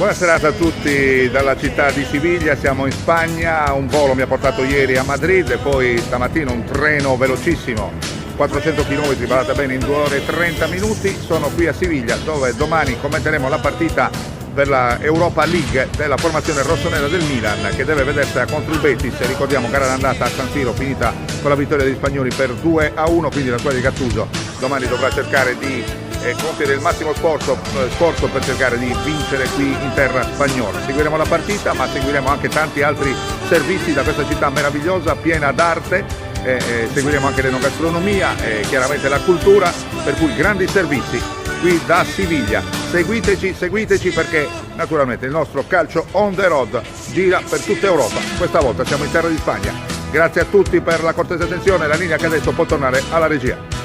Buona serata a tutti dalla città di Siviglia, siamo in Spagna, un volo mi ha portato ieri a Madrid e poi stamattina un treno velocissimo, 400 km, ballata bene in 2 ore e 30 minuti, sono qui a Siviglia dove domani commenteremo la partita per la Europa League della formazione rossonera del Milan che deve vedersi contro il Betis, ricordiamo gara d'andata a San Siro finita con la vittoria degli spagnoli per 2-1, quindi la squadra di Gattuso domani dovrà cercare di compiere il massimo sforzo per cercare di vincere qui in terra spagnola. Seguiremo la partita ma seguiremo anche tanti altri servizi da questa città meravigliosa, piena d'arte, seguiremo anche l'enogastronomia e chiaramente la cultura, per cui grandi servizi qui da Siviglia. Seguiteci perché naturalmente il nostro calcio on the road gira per tutta Europa, questa volta siamo in terra di Spagna. Grazie a tutti per la cortese attenzione, la linea che adesso può tornare alla regia.